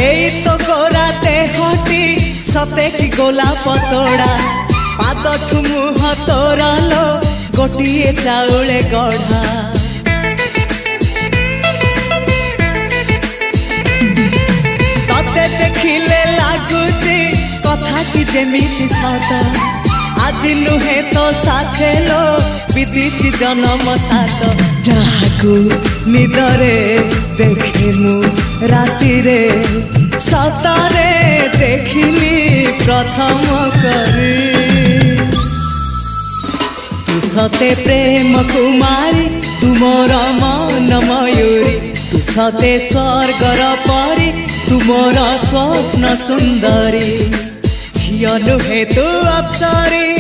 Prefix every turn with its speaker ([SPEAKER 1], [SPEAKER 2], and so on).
[SPEAKER 1] एई तो गोरा देहटी सते कि गोलाप तोड़ा पाद मुह तोरा लो गोटिए चाउले गढ़ा तते देखिले लागुची कथाटी जेमिति सत आज नुहे तो साथे लो विदिची जन्म सात जहाकू निदरे देखे मु राति रे सतरे देखिली प्रथम करी तू सते प्रेम कुमारी तुमर मन मयूरी तू सते स्वर्गर परी तुमर स्वप्न सुंदरी झियो नुहे तू अप्सरी।